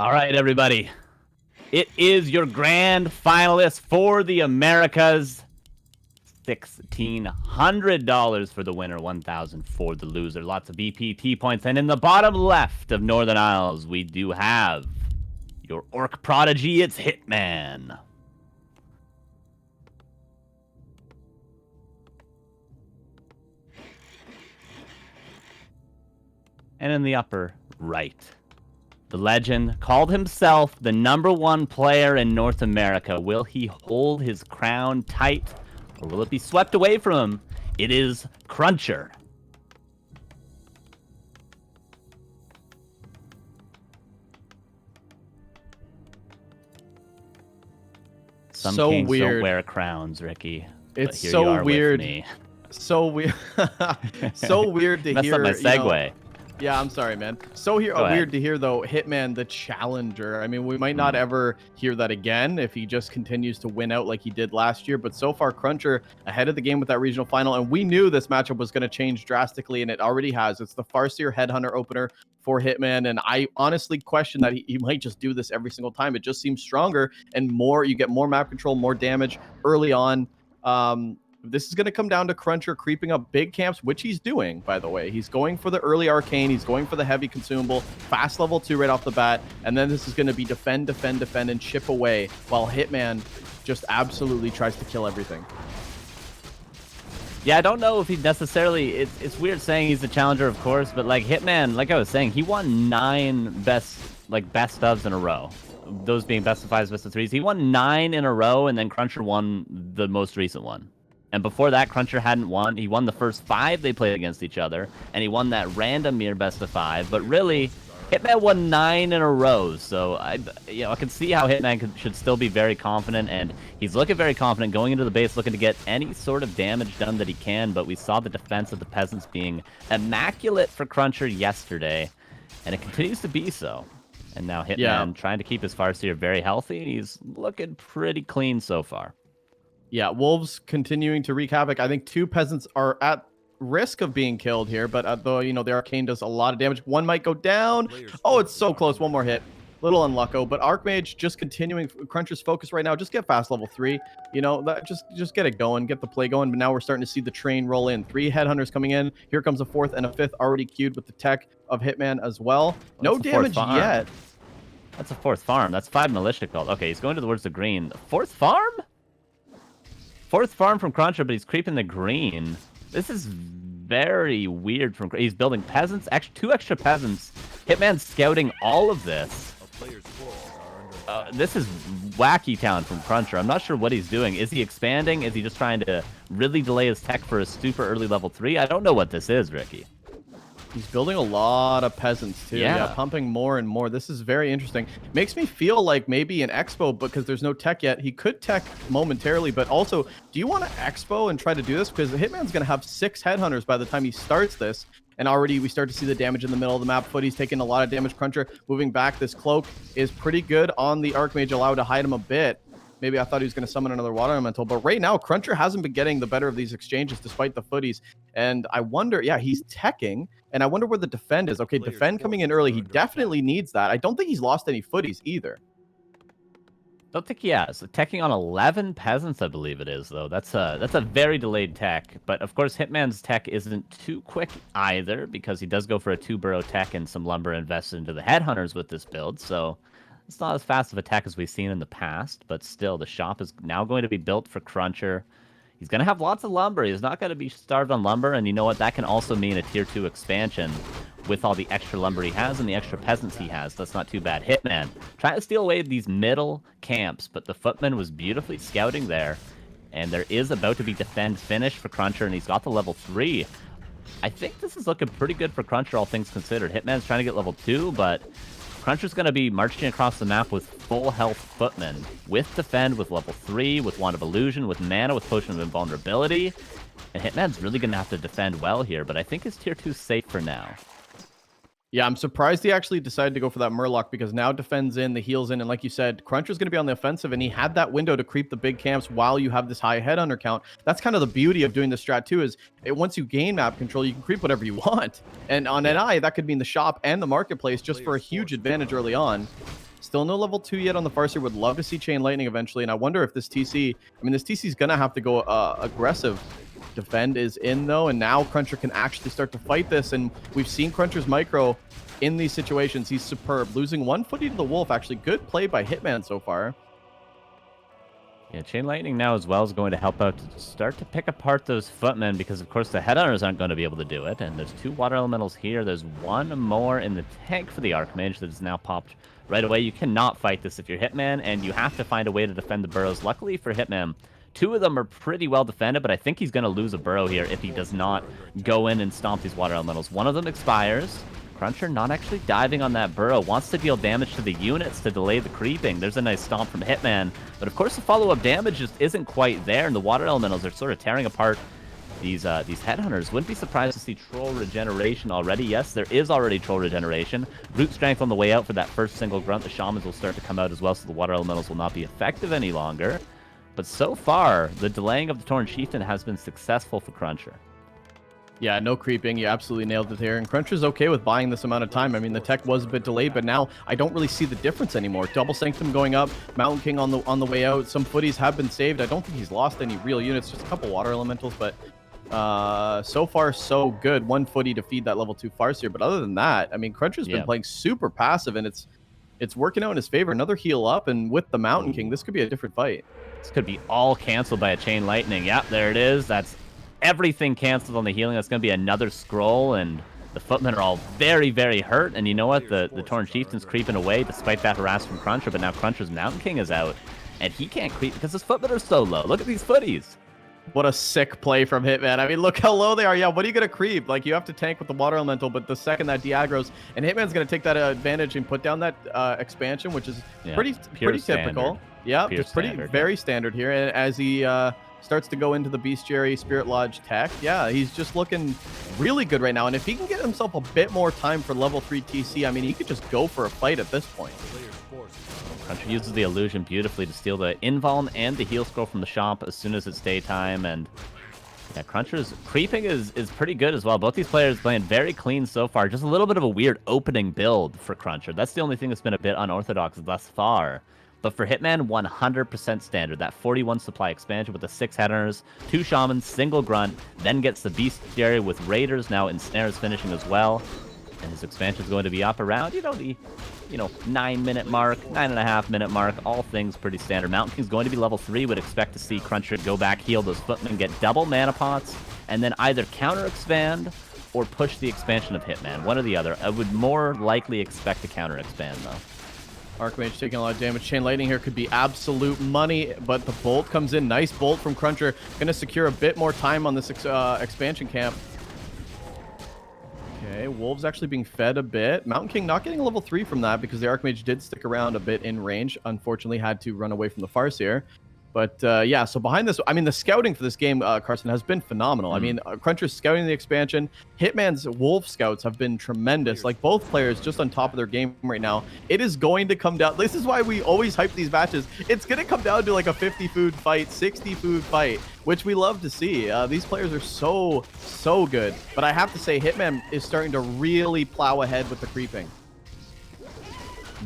All right, everybody. It is your grand finalist for the Americas. $1,600 for the winner, $1,000 for the loser. Lots of BPT points. And in the bottom left of Northern Isles, we do have your orc prodigy. It's Hitman. And in the upper right, the legend called himself the #1 player in North America. Will he hold his crown tight, or will it be swept away from him? It is CrunCher. Some so kings weird. don't wear crowns, Ricky. It's so weird. So weird. So weird to Messed hear. up my segue. Yeah, I'm sorry, man. So weird to hear, though, Hitman, the challenger. I mean, we might not ever hear that again if he just continues to win out like he did last year. But so far, CrunCher ahead of the game with that regional final. And we knew this matchup was going to change drastically, and it already has. It's the Farseer Headhunter opener for Hitman. And I honestly question that he might just do this every single time. It just seems stronger and more. You get more map control, more damage early on. This is going to come down to CrunCher creeping up big camps, which he's doing, by the way. He's going for the early arcane. He's going for the heavy consumable, fast level 2 right off the bat. And then this is going to be defend, and chip away while Hitman just absolutely tries to kill everything. Yeah, I don't know if he necessarily... It's weird saying he's the challenger, of course, but like Hitman, like I was saying, he won 9 best ofs in a row. Those being best of 5s, best of 3s. He won 9 in a row, and then CrunCher won the most recent one. And before that, CrunCher hadn't won. He won the first 5 they played against each other, and he won that random mere best of 5. But really, Hitman won 9 in a row. So I can see how Hitman should still be very confident, and he's looking very confident going into the base, looking to get any sort of damage done that he can. But we saw the defense of the peasants being immaculate for CrunCher yesterday, and it continues to be so. And now Hitman trying to keep his Farseer very healthy, and he's looking pretty clean so far. Yeah, Wolves continuing to wreak havoc. I think 2 peasants are at risk of being killed here, but though, the arcane does a lot of damage. One might go down. Oh, it's so close. One more hit. Little unlucko, but Archmage just continuing CrunCher's focus right now. Just get fast level 3. Just get it going, get the play going. But now we're starting to see the train roll in. 3 headhunters coming in. Here comes a 4th and a 5th already queued with the tech of Hitman as well. No damage yet. That's a 4th farm. That's 5 militia called. Okay, he's going towards the green. 4th farm? 4th farm from CrunCher, but he's creeping the green. This is very weird from... He's building peasants, 2 extra peasants. Hitman's scouting all of this. This is wacky talent from CrunCher. I'm not sure what he's doing. Is he expanding? Is he just trying to really delay his tech for a super early level 3? I don't know what this is, Ricky. He's building a lot of peasants, too. Yeah, pumping more and more. This is very interesting. Makes me feel like maybe an expo, because there's no tech yet. He could tech momentarily, but also, do you want to expo and try to do this? Because Hitman's going to have 6 headhunters by the time he starts this. And already we start to see the damage in the middle of the map. Footy's taking a lot of damage. CrunCher moving back. This cloak is pretty good on the Archmage, allowed to hide him a bit. Maybe I thought he was going to summon another water elemental, but right now CrunCher hasn't been getting the better of these exchanges despite the footies. And I wonder, he's teching, and I wonder where the defend is. Okay, defend coming in early. He definitely needs that. I don't think he's lost any footies either. Don't think he has. Teching on 11 peasants, I believe it is, though. That's a very delayed tech. But of course, Hitman's tech isn't too quick either, because he does go for a 2-burrow tech and some lumber invested into the headhunters with this build. So it's not as fast of a tech as we've seen in the past, but still, the shop is now going to be built for CrunCher. He's going to have lots of lumber. He's not going to be starved on lumber, and you know what? That can also mean a Tier 2 expansion with all the extra lumber he has and the extra peasants he has. That's not too bad. Hitman trying to steal away these middle camps, but the Footman was beautifully scouting there, and there is about to be defend finish for CrunCher, and he's got the level 3. I think this is looking pretty good for CrunCher, all things considered. Hitman's trying to get level 2, but CrunCher's going to be marching across the map with full health footmen, with defend, with level 3, with Wand of Illusion, with mana, with Potion of Invulnerability. And Hitman's really going to have to defend well here, but I think his tier 2's safe for now. Yeah, I'm surprised he actually decided to go for that Murloc, because now defends in, the heals in, and like you said, CrunCher's going to be on the offensive, and he had that window to creep the big camps while you have this high headhunter count. That's kind of the beauty of doing this strat too, is once you gain map control, you can creep whatever you want. And on NI, that could mean the shop and the marketplace just for a huge advantage early on. Still no level 2 yet on the Farseer. Would love to see Chain Lightning eventually. And I wonder if this TC, I mean, this TC is going to have to go aggressive. Defend is in, though, and now CrunCher can actually start to fight this. And we've seen CrunCher's micro in these situations. He's superb. Losing 1 footy to the Wolf. Actually, good play by Hitman so far. Yeah, Chain Lightning now as well is going to help out to start to pick apart those footmen because, of course, the headhunters aren't going to be able to do it. And there's 2 water elementals here. There's 1 more in the tank for the Archmage that is now popped right away. You cannot fight this if you're Hitman, and you have to find a way to defend the burrows. Luckily for Hitman, 2 of them are pretty well defended, but I think he's going to lose a burrow here if he does not go in and stomp these water elementals. 1 of them expires. CrunCher not actually diving on that burrow, wants to deal damage to the units to delay the creeping. There's a nice stomp from Hitman, but of course the follow-up damage just isn't quite there, and the water elementals are sort of tearing apart these headhunters. Wouldn't be surprised to see troll regeneration already. Yes, there is already troll regeneration. Brute strength on the way out for that first single grunt. The shamans will start to come out as well, so the water elementals will not be effective any longer. But so far, the delaying of the Torn Chieftain has been successful for CrunCher. Yeah, no creeping. You absolutely nailed it here. And CrunCher's okay with buying this amount of time. I mean, the tech was a bit delayed, but now I don't really see the difference anymore. Double Sanctum going up, Mountain King on the way out. Some footies have been saved. I don't think he's lost any real units, just a couple water elementals, but so far so good. 1 footy to feed that level 2 Farseer. But other than that, I mean, CrunCher's been playing super passive, and it's working out in his favor. Another heal up, and with the Mountain King, this could be a different fight. This could be all canceled by a Chain Lightning. Yep, there it is. That's everything canceled on the healing. That's going to be another scroll, and the footmen are all very, very hurt. And you know what? The Torn Chieftain's creeping away despite that harass from CrunCher, but now CrunCher's Mountain King is out, and he can't creep because his footmen are so low. Look at these footies. What a sick play from Hitman. I mean, look how low they are. Yeah, what are you going to creep? Like, you have to tank with the water elemental, but the second that de-aggroes, and Hitman's going to take that advantage and put down that expansion, which is pretty typical. Yeah, just very standard here. And as he starts to go into the Bestiary Spirit Lodge tech, yeah, he's just looking really good right now. And if he can get himself a bit more time for level 3 TC, I mean, he could just go for a fight at this point. CrunCher uses the illusion beautifully to steal the invuln and the heal scroll from the shop as soon as it's daytime. And yeah, CrunCher's creeping is pretty good as well. Both these players playing very clean so far. Just a little bit of a weird opening build for CrunCher. That's the only thing that's been a bit unorthodox thus far. But for Hitman, 100% standard. That 41 supply expansion with the 6 headhunters, 2 shamans, single grunt, then gets the Bestiary with raiders, now ensnares finishing as well. And his expansion is going to be up around, the 9-minute mark, 9.5-minute mark, all things pretty standard. Mountain King's going to be level 3. Would expect to see CrunCher go back, heal those footmen, get double mana pots, and then either counter expand or push the expansion of Hitman. One or the other. I would more likely expect to counter expand, though. Archmage taking a lot of damage. Chain Lightning here could be absolute money, but the bolt comes in. Nice bolt from CrunCher. Going to secure a bit more time on this expansion camp. Okay, Wolves actually being fed a bit. Mountain King not getting a level 3 from that because the Archmage did stick around a bit in range. Unfortunately, had to run away from the Farseer. But yeah, so behind this, I mean, the scouting for this game, Carson, has been phenomenal. I mean, CrunCher's scouting the expansion. Hitman's Wolf scouts have been tremendous. Like, both players just on top of their game right now. It is going to come down. This is why we always hype these matches. It's going to come down to like a 50 food fight, 60 food fight, which we love to see. These players are so good. But I have to say, Hitman is starting to really plow ahead with the creeping.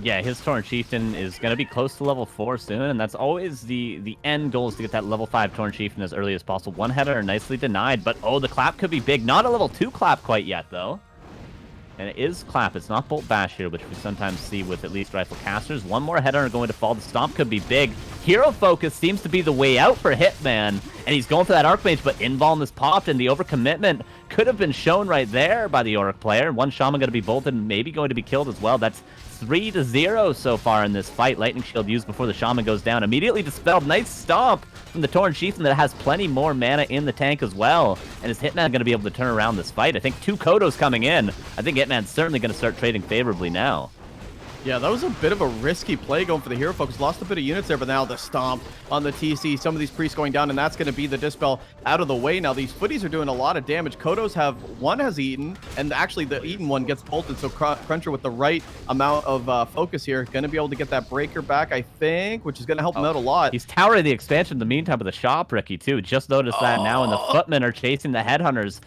Yeah, his Torn Chieftain is going to be close to level 4 soon, and that's always the end goal, is to get that level 5 Torn Chieftain as early as possible. One header nicely denied, but oh, the clap could be big. Not a level 2 clap quite yet, though. And it is clap. It's not bolt bash here, which we sometimes see with at least rifle casters. One more header going to fall. The stomp could be big. Hero focus seems to be the way out for Hitman, and he's going for that Archmage, but invuln is popped, and the overcommitment could have been shown right there by the Auric player. One shaman going to be bolted and maybe going to be killed as well. That's 3-0 so far in this fight. Lightning Shield used before the shaman goes down. Immediately dispelled. Nice stomp from the Torn Chieftain that has plenty more mana in the tank as well. And is Hitman going to be able to turn around this fight? I think 2 Kodos coming in. I think Hitman's certainly going to start trading favorably now. Yeah, that was a bit of a risky play going for the hero focus. Lost a bit of units there, but now the stomp on the TC. Some of these priests going down, and that's going to be the dispel out of the way. Now, these footies are doing a lot of damage. Kodos have, one has eaten, and actually the eaten one gets bolted, so CrunCher with the right amount of focus here, going to be able to get that breaker back, I think, which is going to help him out a lot. He's towering the expansion in the meantime with the shop, Ricky, too. Just noticed that now, and the footmen are chasing the headhunters.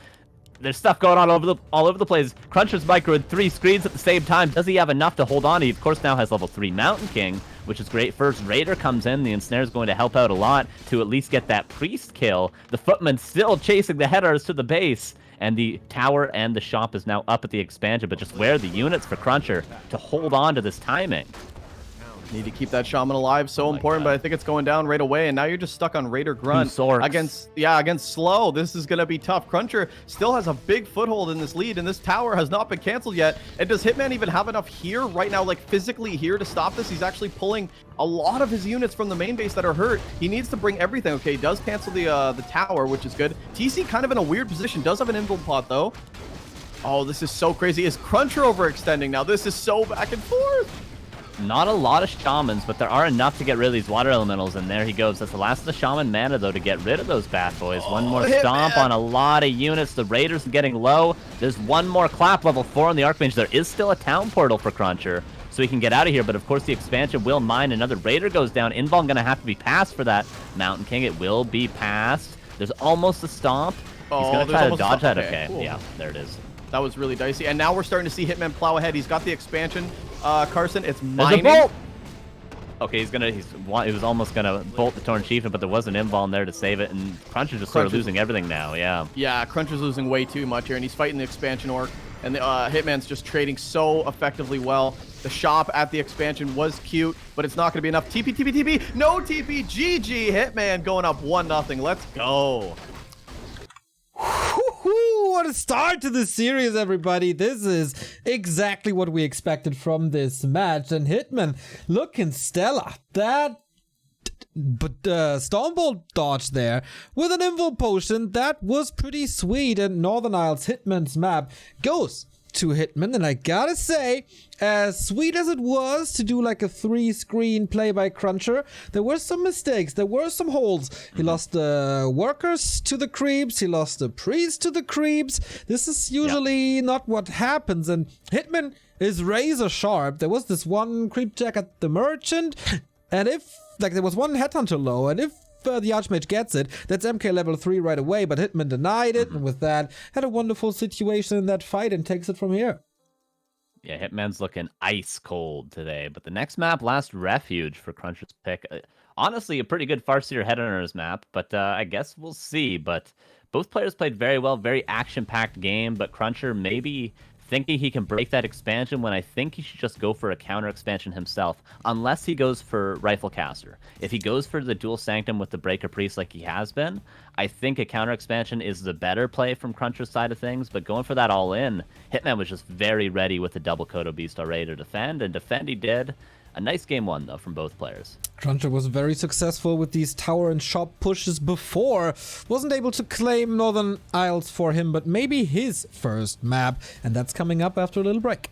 there's stuff going on all over the place. CrunCher's microed 3 screens at the same time. Does he have enough to hold on? He, of course, now has level 3 Mountain King, which is great. First Raider comes in. The Ensnare is going to help out a lot to at least get that Priest kill. The Footman still chasing the headers to the base. And the tower and the shop is now up at the expansion, but just where are the units for CrunCher to hold on to this timing? Need to keep that shaman alive, so important, but I think it's going down right away, and now you're just stuck on Raider Grunt against Slow. This is gonna be tough. CrunCher still has a big foothold in this lead, and this tower has not been canceled yet. And does Hitman even have enough here right now, like physically here, to stop this? He's actually pulling a lot of his units from the main base that are hurt. He needs to bring everything. Okay, he does cancel the tower, which is good. TC kind of in a weird position, does have an invul pot though. Oh, this is so crazy. Is CrunCher overextending now? This is so back and forth. Not a lot of shamans, but there are enough to get rid of these water elementals, and there he goes. That's the last of the shaman mana, though, to get rid of those bad boys. One more stomp on a lot of units. The Raiders are getting low. There's one more clap, level 4 on the Archmage. There is still a town portal for CrunCher, so he can get out of here, but of course the expansion will mine. Another Raider goes down. Invuln gonna have to be passed for that Mountain King. It will be passed. There's almost a stomp. He's gonna try to dodge that. Okay, cool. Yeah, there it is. That was really dicey. And now we're starting to see Hitman plow ahead. He's got the expansion. Carson, it's mining. There's a bolt! Okay, he was almost gonna bolt the Torn Chieftain, but there was an invuln there to save it, and CrunCher's just sort of losing everything now, yeah. Yeah, CrunCher's losing way too much here, and he's fighting the expansion orc, and the Hitman's just trading so effectively well. The shop at the expansion was cute, but it's not gonna be enough. TP, TP, TP! No TP! GG! Hitman going up 1-0. Let's go! What a start to this series, everybody. This is exactly what we expected from this match. And Hitman looking stellar. But Stormbolt dodge there with an invul potion. That was pretty sweet. And Northern Isles Hitman's map goes to Hitman, and I gotta say, as sweet as it was to do like a 3-screen play by CrunCher, there were some mistakes, there were some holes. He lost the workers to the creeps, he lost the priest to the creeps. This is usually not what happens, and Hitman is razor sharp. There was this one creep check at the merchant, and there was one headhunter low, and if the Archmage gets it, that's MK level 3 right away, but Hitman denied it, and with that, had a wonderful situation in that fight and takes it from here. Yeah, Hitman's looking ice cold today, but the next map, Last Refuge for CrunCher's pick. Honestly, a pretty good Farseer Headhunters map, but I guess we'll see. But both players played very well, very action-packed game, but CrunCher maybe thinking he can break that expansion when I think he should just go for a counter expansion himself, unless he goes for Rifle Caster. If he goes for the Dual Sanctum with the Breaker Priest like he has been, I think a counter expansion is the better play from CrunCher's side of things, but going for that all in, Hitman was just very ready with the double Kodo Beast already to defend, and defend he did. A nice game one, though, from both players. CrunCher was very successful with these tower and shop pushes before. Wasn't able to claim Northern Isles for him, but maybe his first map. And that's coming up after a little break.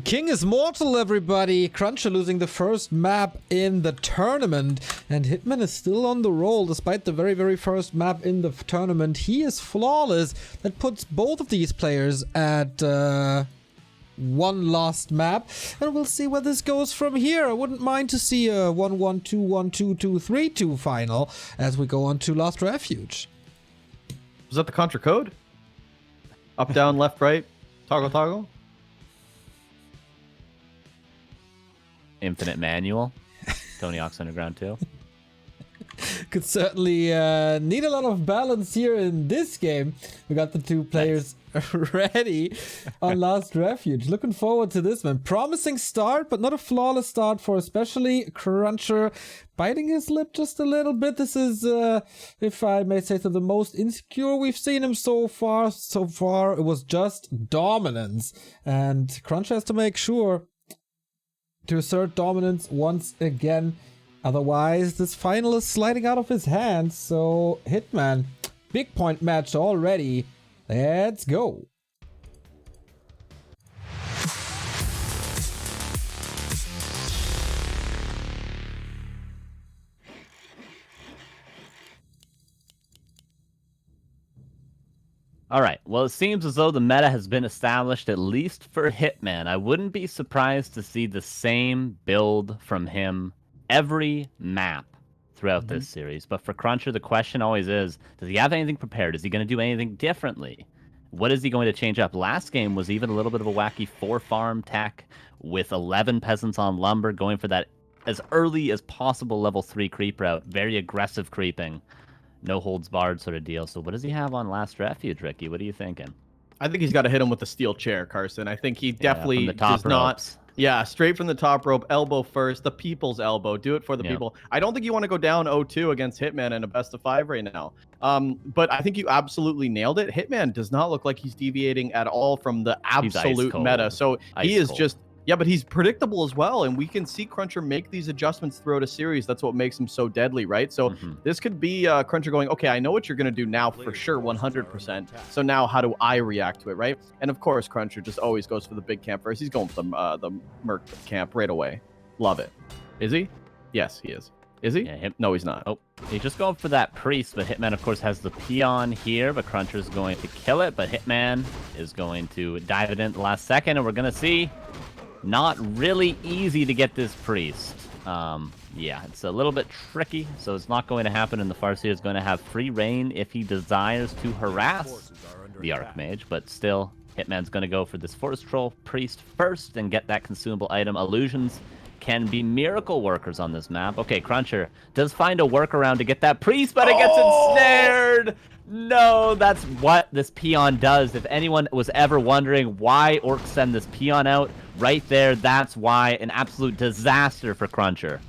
king is mortal, everybody. CrunCher losing the first map in the tournament. And Hitman is still on the roll despite the very, very first map in the tournament. He is flawless. That puts both of these players at one last map. And we'll see where this goes from here. I wouldn't mind to see a 1-1-2, 1-2, 2-3-2 final as we go on to Last Refuge. Was that the CrunCher code? Up, down, left, right, toggle, toggle. Infinite manual. Tony Hawk's Underground 2. Could certainly need a lot of balance here in this game. We got the two players ready on Last Refuge. Looking forward to this one. Promising start, but not a flawless start for especially CrunCher. Biting his lip just a little bit. This is, if I may say so, the most insecure we've seen him so far. So far, it was just dominance. And CrunCher has to make sure to assert dominance once again. Otherwise, this final is sliding out of his hands. So, Hitman, big point match already. Let's go. All right. Well, it seems as though the meta has been established, at least for Hitman. I wouldn't be surprised to see the same build from him every map throughout this series. But for CrunCher, the question always is, does he have anything prepared? Is he going to do anything differently? What is he going to change up? Last game was even a little bit of a wacky 4-farm tech with 11 peasants on lumber, going for that as early as possible level 3 creep route. Very aggressive creeping. No holds barred sort of deal. So what does he have on Last Refuge, Ricky? What are you thinking? I think he's got to hit him with the steel chair, Carson. I think he definitely from the top does not... ropes. Yeah, straight from the top rope, elbow first, the people's elbow. Do it for the people. I don't think you want to go down 0-2 against Hitman in a best of 5 right now. But I think you absolutely nailed it. Hitman does not look like he's deviating at all from the absolute meta. So he is just... Yeah, but he's predictable as well, and we can see CrunCher make these adjustments throughout a series. That's what makes him so deadly, right? So this could be CrunCher going, okay, I know what you're going to do now for sure, 100%. So now how do I react to it, right? And of course, CrunCher just always goes for the big camp first. He's going for the Merc camp right away. Love it. Is he? Yes, he is. Is he? Yeah, No, he's not. Oh, he's just going for that priest, but Hitman, of course, has the peon here, but CrunCher is going to kill it, but Hitman is going to dive it in at the last second, and we're going to see... Not really easy to get this priest. Yeah, it's a little bit tricky, so it's not going to happen, and the Farseer is going to have free reign if he desires to harass the Archmage, but still, Hitman's going to go for this Forest Troll priest first and get that consumable item. Illusions can be miracle workers on this map. Okay, CrunCher does find a workaround to get that priest, but it gets ensnared! No, that's what this peon does. If anyone was ever wondering why orcs send this peon out, right there, that's why. An absolute disaster for CrunCher.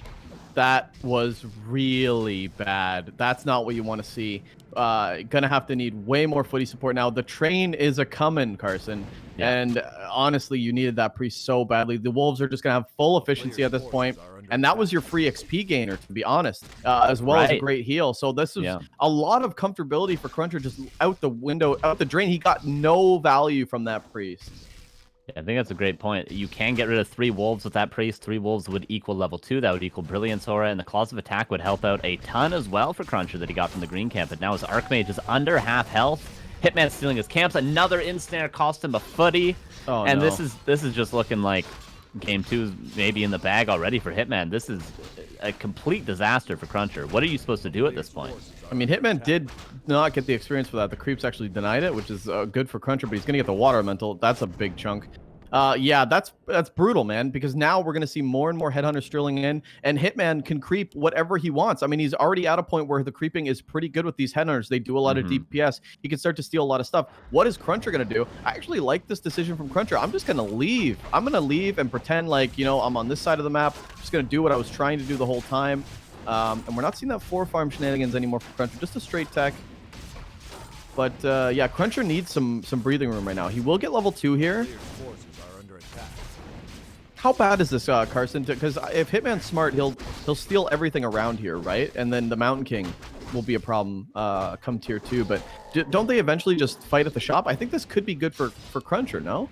That was really bad. That's not what you want to see. Gonna have to need way more footy support now. The train is a coming, Carson. Yeah. And honestly, you needed that priest so badly. The Wolves are just gonna have full efficiency at this point. And that was your free XP gainer, to be honest, as well as a great heal. So this is a lot of comfortability for CrunCher just out the window, out the drain. He got no value from that priest. Yeah, I think that's a great point. You can get rid of 3 wolves with that priest. 3 wolves would equal level 2. That would equal Brilliance Aura, and the Claws of Attack would help out a ton as well for CrunCher that he got from the green camp. But now his Archmage is under half health. Hitman stealing his camps. Another ensnare cost him a footy. Oh, and no. This is just looking like game 2 is maybe in the bag already for Hitman. This is a complete disaster for CrunCher. What are you supposed to do at this point? I mean, Hitman did not get the experience for that. The creeps actually denied it, which is good for CrunCher, but he's going to get the water elemental. That's a big chunk. Yeah, that's brutal, man, because now we're going to see more and more headhunters drilling in, and Hitman can creep whatever he wants. I mean, he's already at a point where the creeping is pretty good with these headhunters. They do a lot of DPS. He can start to steal a lot of stuff. What is CrunCher going to do? I actually like this decision from CrunCher. I'm just going to leave. I'm going to leave and pretend like, you know, I'm on this side of the map. I'm just going to do what I was trying to do the whole time. And we're not seeing that 4-farm shenanigans anymore for CrunCher, just a straight tech. But yeah, CrunCher needs some breathing room right now. He will get level 2 here. How bad is this, Carson? Because if Hitman's smart, he'll steal everything around here, right? And then the Mountain King will be a problem come tier 2. But don't they eventually just fight at the shop? I think this could be good for CrunCher, no?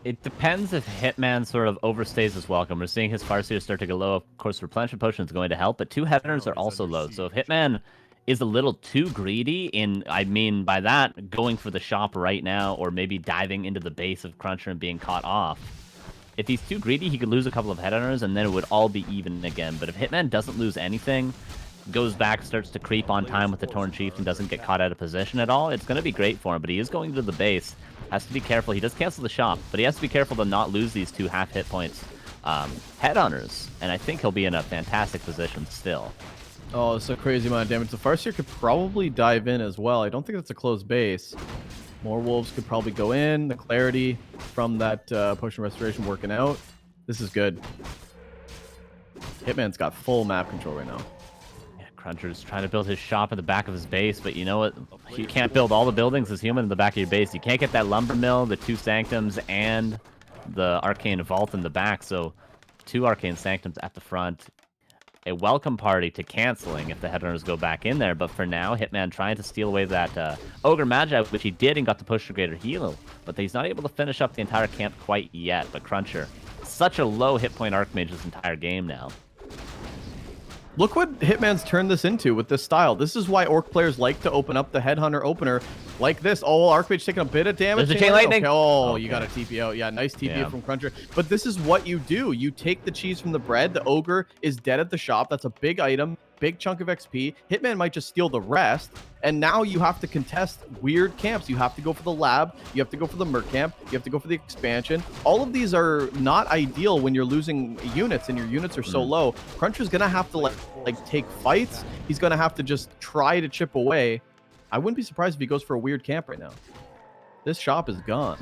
It depends if Hitman sort of overstays his welcome. We're seeing his Farseer start to go low. Of course, Replenishment Potion is going to help, but 2 Headhunters are also low. So if Hitman is a little too greedy I mean by that, going for the shop right now, or maybe diving into the base of CrunCher and being caught off. If he's too greedy, he could lose a couple of Headhunters, and then it would all be even again. But if Hitman doesn't lose anything, goes back, starts to creep on time with the Torn Chief, and doesn't get caught out of position at all, it's going to be great for him. But he is going to the base. Has to be careful. He does cancel the shop, but he has to be careful to not lose these 2 half hit points Headhunters. And I think he'll be in a fantastic position still. Oh, it's a crazy amount of damage. The Farseer could probably dive in as well. I don't think that's a closed base. More wolves could probably go in. The clarity from that potion restoration working out. This is good. Hitman's got full map control right now. Yeah, CrunCher's trying to build his shop at the back of his base, but you know what? You can't build all the buildings as human in the back of your base. You can't get that lumber mill, the 2 sanctums, and the arcane vault in the back. So 2 arcane sanctums at the front. A welcome party to canceling if the Headhunters go back in there. But for now, Hitman trying to steal away that Ogre Magi, which he did and got the push to greater heal. But he's not able to finish up the entire camp quite yet. But CrunCher, such a low hit point Archmage this entire game now. Look what Hitman's turned this into with this style. This is why Orc players like to open up the Headhunter opener like this. Oh, Archmage taking a bit of damage. There's a Chain Lightning. Okay. Oh, okay. You got a TP out. Yeah, nice TP from CrunCher. But this is what you do. You take the cheese from the bread. The Ogre is dead at the shop. That's a big item, big chunk of XP. Hitman might just steal the rest. And now you have to contest weird camps. You have to go for the lab. You have to go for the Merc camp. You have to go for the expansion. All of these are not ideal when you're losing units and your units are so low. CrunCher's going to have to like take fights. He's going to have to just try to chip away. I wouldn't be surprised if he goes for a weird camp right now. This shop is gone.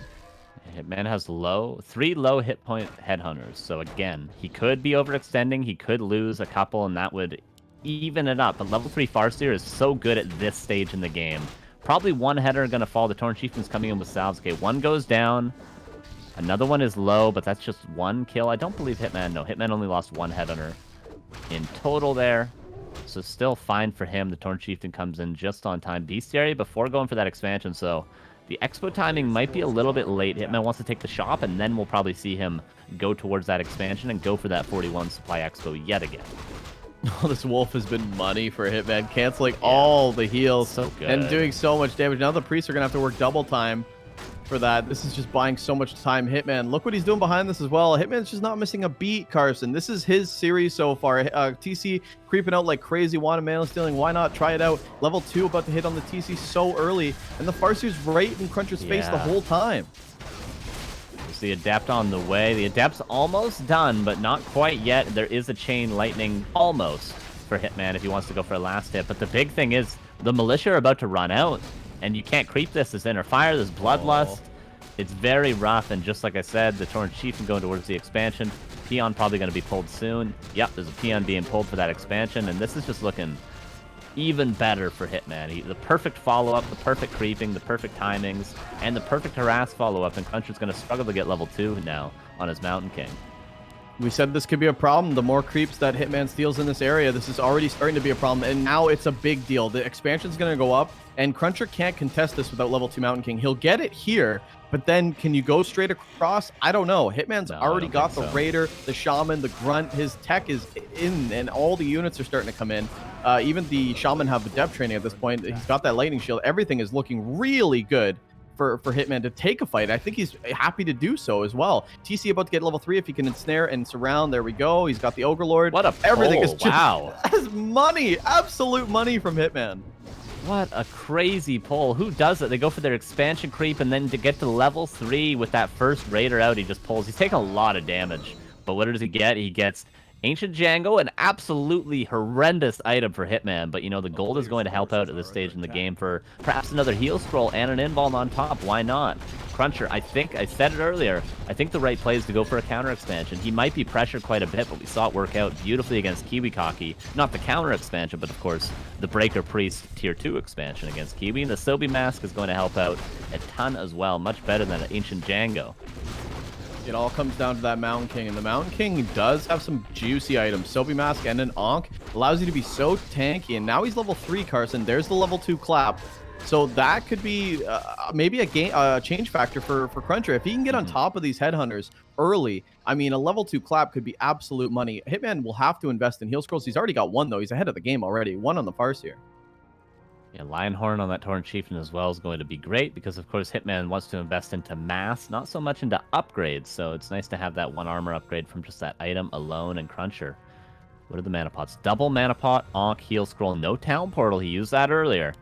Hitman has 3 low hit point Headhunters. So again, he could be overextending. He could lose a couple, and that would even it up. But level 3 Farseer is so good at this stage in the game. Probably 1 header going to fall. The Torn Chieftain's coming in with salves. Okay, 1 goes down. Another one is low, but that's just 1 kill. I don't believe Hitman. No, Hitman only lost 1 Headhunter in total there. So still fine for him. The Torn Chieftain comes in just on time. Bestiary before going for that expansion. So the expo timing might be a little bit late. Hitman wants to take the shop, and then we'll probably see him go towards that expansion and go for that 41 supply expo yet again. Oh, this wolf has been money for Hitman, canceling all the heals so good. And doing so much damage. Now the priests are going to have to work double time for that. This is just buying so much time. Hitman, look what he's doing behind this as well. Hitman's just not missing a beat, Carson. This is his series so far. TC creeping out like crazy. Wanted mana stealing. Why not try it out? Level 2 about to hit on the TC so early. And the Farseer's right in CrunCher's face the whole time. There's the Adept on the way. The Adept's almost done, but not quite yet. There is a Chain Lightning almost for Hitman if he wants to go for a last hit. But the big thing is the Militia are about to run out. And you can't creep this. There's Inner Fire, there's Bloodlust. It's very rough, and just like I said, the Torn Chieftain going towards the expansion. Peon probably going to be pulled soon. Yep, there's a Peon being pulled for that expansion, and this is just looking even better for Hitman. The perfect follow-up, the perfect creeping, the perfect timings, and the perfect harass follow-up, and CrunCher's going to struggle to get level 2 now on his Mountain King. We said this could be a problem. The more creeps that Hitman steals in this area, this is already starting to be a problem, and now it's a big deal. The expansion's going to go up, and CrunCher can't contest this without level 2 Mountain King. He'll get it here, but then can you go straight across? I don't know. Hitman's already got the Raider, the Shaman, the Grunt. His tech is in, and all the units are starting to come in. Even the Shaman have the depth training at this point. He's got that Lightning Shield. Everything is looking really good for Hitman to take a fight. I think he's happy to do so as well. TC about to get level 3 if he can ensnare and surround. There we go. He's got the Ogre Lord. What a Everything is wow. That's money. Absolute money from Hitman. What a crazy pull. Who does it? They go for their expansion creep, and then to get to level 3 with that first Raider out, he just pulls. He's taking a lot of damage. But what does he get? He gets Ancient Django, an absolutely horrendous item for Hitman, but you know, the gold is going to help out at this stage in the game for perhaps another heal scroll and an invuln on top. Why not? CrunCher, I think, I said it earlier, I think the right play is to go for a counter expansion. He might be pressured quite a bit, but we saw it work out beautifully against Kiwi Kaki. Not the counter expansion, but of course, the Breaker Priest Tier 2 expansion against Kiwi. And the Sobi Mask is going to help out a ton as well, much better than an Ancient Django. It all comes down to that Mountain King, and the Mountain King does have some juicy items. Sobi Mask and an Ankh allows you to be so tanky, and now he's level 3, Carson. There's the level 2 clap. So that could be maybe a change factor for CrunCher. If he can get on top of these headhunters early, I mean, a level 2 clap could be absolute money. Hitman will have to invest in heal scrolls. He's already got one, though. He's ahead of the game already. One on the Farseer. Yeah, Lionhorn on that Torrent Chieftain as well is going to be great because, of course, Hitman wants to invest into mass, not so much into upgrades. So it's nice to have that 1 armor upgrade from just that item alone. And CrunCher, what are the mana pots? Double mana pot, Ankh, heal scroll, no town portal. He used that earlier.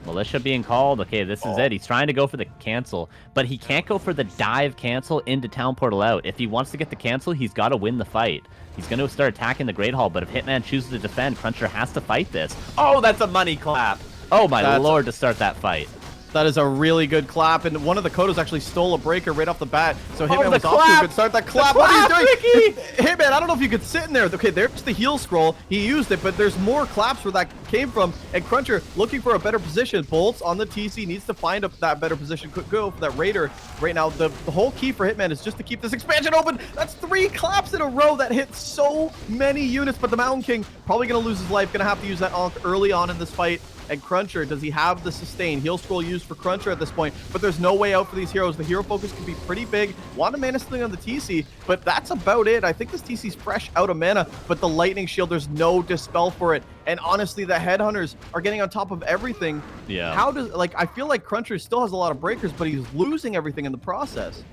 Militia being called. Okay, this is it. He's trying to go for the cancel, but he can't go for the dive cancel into town portal out. If he wants to get the cancel, he's got to win the fight. He's going to start attacking the Great Hall, but if Hitman chooses to defend, CrunCher has to fight this. Oh, that's a money clap. Oh my lord, to start that fight. That is a really good clap, and one of the Kodos actually stole a breaker right off the bat, so Hitman was off to a good start. That clap, what are you doing? Hitman, I don't know if you could sit in there. Okay, there's the heal scroll. He used it, but there's more claps where that came from, and CrunCher looking for a better position. Bolts on the TC, needs to find that better position. Could go for that Raider right now. The whole key for Hitman is just to keep this expansion open. That's 3 claps in a row that hit so many units, but the Mountain King probably going to lose his life. Going to have to use that Ankh early on in this fight. And CrunCher, does he have the sustain? Heal scroll used for CrunCher at this point, but there's no way out for these heroes. The hero focus can be pretty big. Want a mana sling on the TC, but that's about it. I think this TC's fresh out of mana, but the lightning shield, there's no dispel for it. And honestly, the headhunters are getting on top of everything. Yeah. How does, like, I feel like CrunCher still has a lot of breakers, but he's losing everything in the process.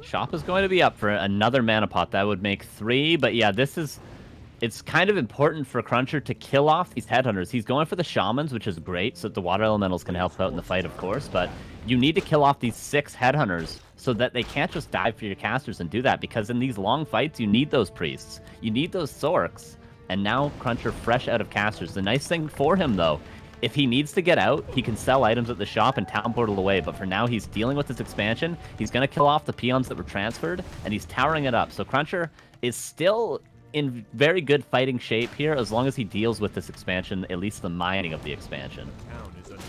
Shop is going to be up for another mana pot. That would make 3, but yeah, it's kind of important for CrunCher to kill off these headhunters. He's going for the shamans, which is great, so that the water elementals can help out in the fight, of course, but you need to kill off these 6 headhunters so that they can't just dive for your casters and do that, because in these long fights, you need those priests. You need those Sorks, and now CrunCher fresh out of casters. The nice thing for him, though, if he needs to get out, he can sell items at the shop and town portal away, but for now, he's dealing with this expansion. He's going to kill off the peons that were transferred, and he's towering it up. So CrunCher is still in very good fighting shape here, as long as he deals with this expansion, at least the mining of the expansion.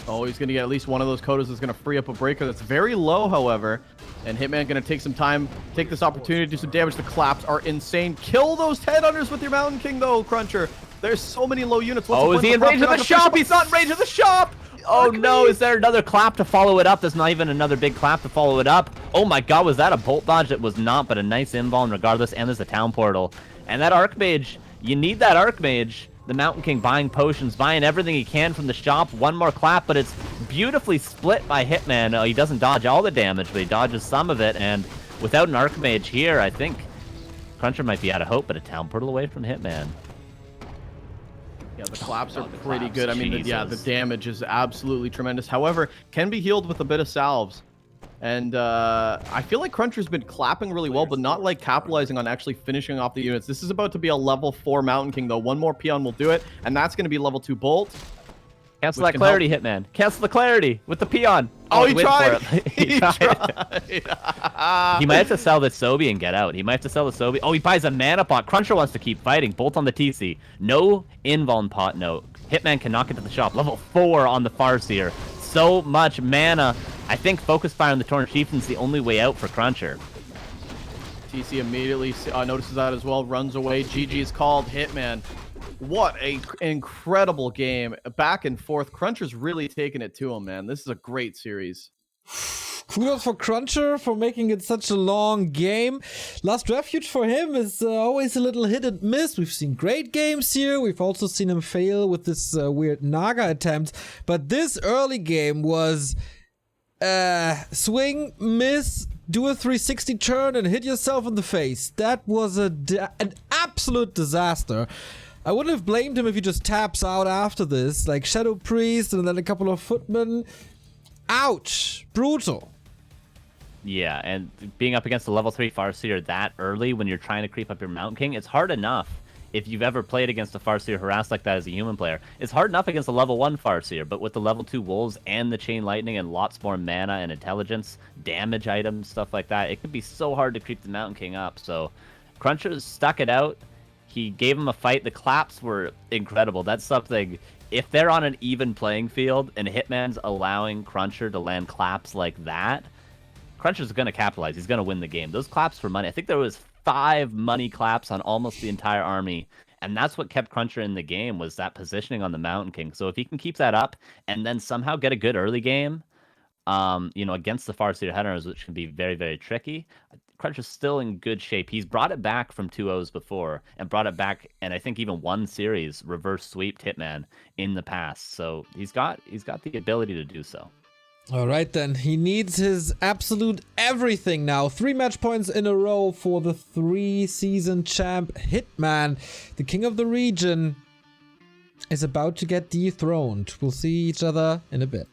Oh, he's going to get at least one of those Kodos that's going to free up a breaker that's very low, however. And Hitman going to take some time, take this opportunity to do some damage. The claps are insane. Kill those headhunters with your Mountain King, though, CrunCher. There's so many low units. Is he in range of the shop? He's not in range of the shop! Oh no, is there another clap to follow it up? There's not even another big clap to follow it up. Oh my god, was that a bolt dodge? It was not, but a nice invuln regardless, and there's a town portal. And that Archmage, you need that Archmage. The Mountain King buying potions, buying everything he can from the shop. One more clap, but it's beautifully split by Hitman. He doesn't dodge all the damage, but he dodges some of it. And without an Archmage here, I think CrunCher might be out of hope, but a town portal away from Hitman. Yeah, the claps are pretty good. I mean, the damage is absolutely tremendous. However, can be healed with a bit of salves. And I feel like CrunCher's been clapping really well, but not like capitalizing on actually finishing off the units. This is about to be a level 4 Mountain King, though. One more peon will do it, and that's going to be level 2 Bolt. Cancel that clarity, Hitman. Cancel the clarity with the peon. Oh, he tried. He tried. He might have to sell the Sobi and get out. He might have to sell the Sobi. Oh, he buys a mana pot. CrunCher wants to keep fighting. Bolt on the TC. No invuln pot, no. Hitman cannot get to the shop. Level 4 on the Farseer. So much mana. I think Focus Fire on the Torrent Chieftain is the only way out for CrunCher. TC immediately notices that as well, runs away. GG is called. Hitman. What an incredible game. Back and forth. CrunCher's really taking it to him, man. This is a great series. Kudos for CrunCher for making it such a long game. Last Refuge for him is always a little hit and miss. We've seen great games here. We've also seen him fail with this weird Naga attempt. But this early game was swing, miss, do a 360 turn and hit yourself in the face. That was an absolute disaster. I wouldn't have blamed him if he just taps out after this, like Shadow Priest and then a couple of footmen. Ouch! Brutal. Yeah, and being up against a level 3 Farseer that early when you're trying to creep up your Mountain King, it's hard enough. If you've ever played against a Farseer harassed like that as a human player, it's hard enough against a level 1 Farseer, but with the level 2 Wolves and the Chain Lightning and lots more mana and intelligence, damage items, stuff like that, it can be so hard to creep the Mountain King up. So CrunCher stuck it out. He gave him a fight. The claps were incredible. That's something, if they're on an even playing field and Hitman's allowing CrunCher to land claps like that, CrunCher's going to capitalize. He's going to win the game. Those claps for money. I think there was 5 money claps on almost the entire army, And that's what kept CrunCher in the game, was that positioning on the Mountain King. So if he can keep that up and then somehow get a good early game, against the far-seated headers, which can be very, very tricky, CrunCher's still in good shape. He's brought it back from 2-0s before and brought it back, and I think even one series reverse sweeped Hitman in the past. So he's got the ability to do so. All right, then. He needs his absolute everything now. 3 match points in a row for the 3-season champ Hitman. The king of the region is about to get dethroned. We'll see each other in a bit.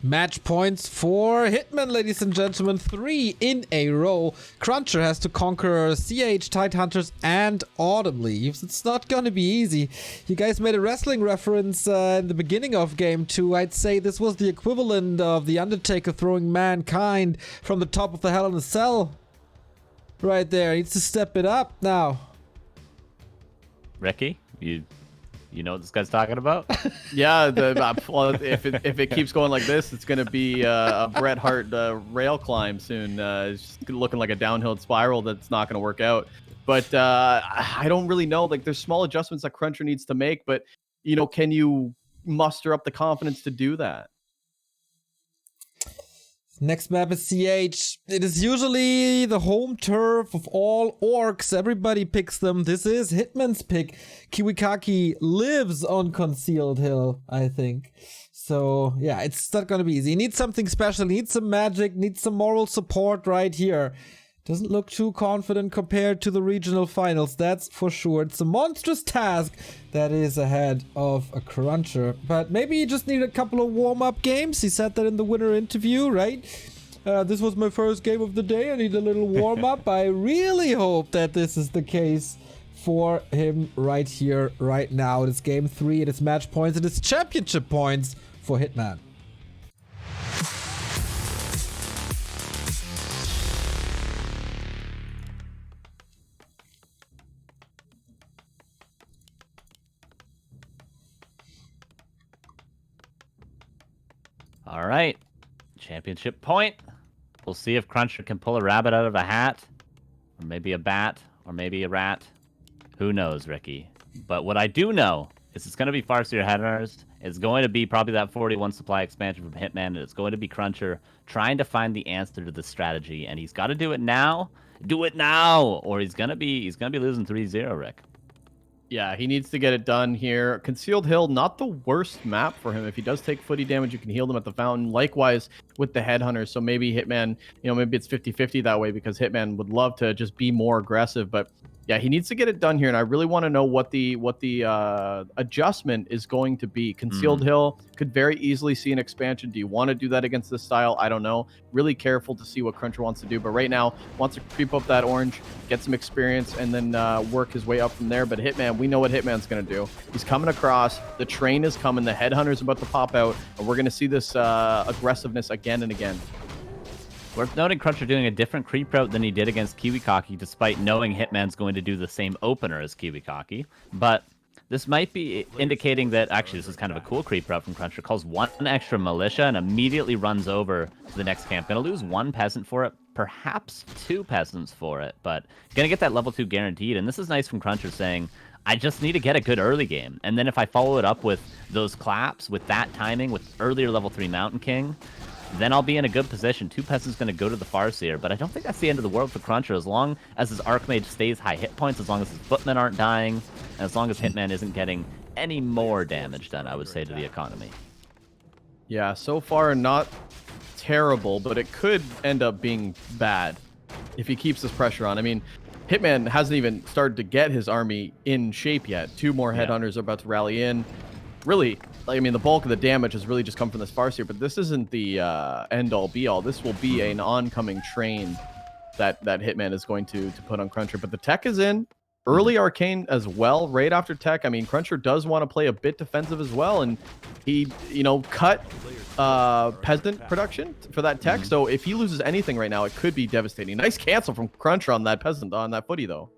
Match points for Hitman, ladies and gentlemen. 3 in a row. CrunCher has to conquer CH, Tidehunters, and Autumn Leaves. It's not gonna be easy. You guys made a wrestling reference in the beginning of Game 2. I'd say this was the equivalent of The Undertaker throwing Mankind from the top of the Hell in a Cell. Right there. He needs to step it up now. Ricky, you know what this guy's talking about? Yeah, well, if it keeps going like this, it's going to be a Bret Hart rail climb soon. It's just looking like a downhill spiral that's not going to work out. But I don't really know. Like, there's small adjustments that CrunCher needs to make, but can you muster up the confidence to do that? Next map is CH. It is usually the home turf of all orcs. Everybody picks them. This is Hitman's pick. Kiwikaki lives on Concealed Hill, I think. So, yeah, it's not gonna be easy. He needs something special. He needs some magic. Needs some moral support right here. Doesn't look too confident compared to the regional finals, that's for sure. It's a monstrous task that is ahead of a CrunCher. But maybe you just need a couple of warm-up games. He said that in the winter interview, right? This was my first game of the day. I need a little warm-up. I really hope that this is the case for him right here, right now. It is game 3, it is match points, it is championship points for Hitman. All right, championship point. We'll see if CrunCher can pull a rabbit out of a hat, or maybe a bat, or maybe a rat. Who knows, Ricky? But what I do know is it's going to be Farseer Headhunters. It's going to be probably that 41 supply expansion from Hitman, and it's going to be CrunCher trying to find the answer to the strategy, and he's got to do it now. Do it now, or he's gonna be losing 3-0, Rick. Yeah, he needs to get it done here. Concealed Hill, not the worst map for him. If he does take footy damage, you can heal them at the fountain. Likewise with the Headhunters. So maybe Hitman, maybe it's 50-50 that way because Hitman would love to just be more aggressive. But yeah, he needs to get it done here. And I really want to know what the adjustment is going to be. Concealed Hill could very easily see an expansion. Do you want to do that against this style? I don't know. Really careful to see what CrunCher wants to do. But right now, wants to creep up that orange, get some experience, and then work his way up from there. But Hitman, we know what Hitman's going to do. He's coming across. The train is coming. The Headhunter's about to pop out. And we're going to see this aggressiveness again and again. Worth noting CrunCher doing a different creep route than he did against Kiwikaki, despite knowing Hitman's going to do the same opener as Kiwikaki. But this might be indicating that, actually, this is kind of a cool creep route from CrunCher. Calls one extra militia and immediately runs over to the next camp. Gonna lose 1 peasant for it, perhaps 2 peasants for it, but gonna get that level 2 guaranteed. And this is nice from CrunCher saying, I just need to get a good early game. And then if I follow it up with those claps, with that timing, with earlier level 3 Mountain King, then I'll be in a good position. 2 peasants going to go to the Farseer, but I don't think that's the end of the world for CrunCher. As long as his Archmage stays high hit points, as long as his footmen aren't dying, and as long as Hitman isn't getting any more damage done, I would say, to the economy. Yeah, so far not terrible, but it could end up being bad if he keeps this pressure on. I mean, Hitman hasn't even started to get his army in shape yet. 2 more Headhunters are about to rally in. Really, I mean, the bulk of the damage has really just come from this Farseer, but this isn't the end-all, be-all. This will be an oncoming train that Hitman is going to put on CrunCher. But the tech is in. Early Arcane as well, right after tech. I mean, CrunCher does want to play a bit defensive as well, and he, cut peasant production for that tech. So if he loses anything right now, it could be devastating. Nice cancel from CrunCher on that peasant, on that footy, though.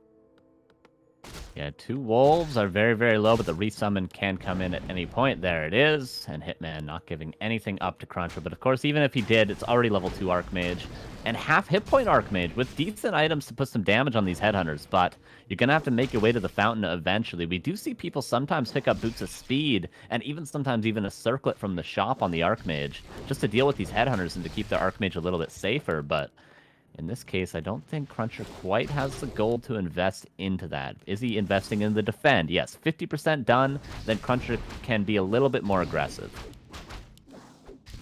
Yeah, 2 wolves are very, very low, but the resummon can come in at any point. There it is, and Hitman not giving anything up to CrunCher. But of course, even if he did, it's already level 2 Archmage, and half hit point Archmage with decent items to put some damage on these Headhunters. But you're going to have to make your way to the fountain eventually. We do see people sometimes pick up Boots of Speed, and sometimes even a Circlet from the shop on the Archmage, just to deal with these Headhunters and to keep their Archmage a little bit safer. But in this case, I don't think CrunCher quite has the gold to invest into that. Is he investing in the defend? Yes, 50% done, then CrunCher can be a little bit more aggressive.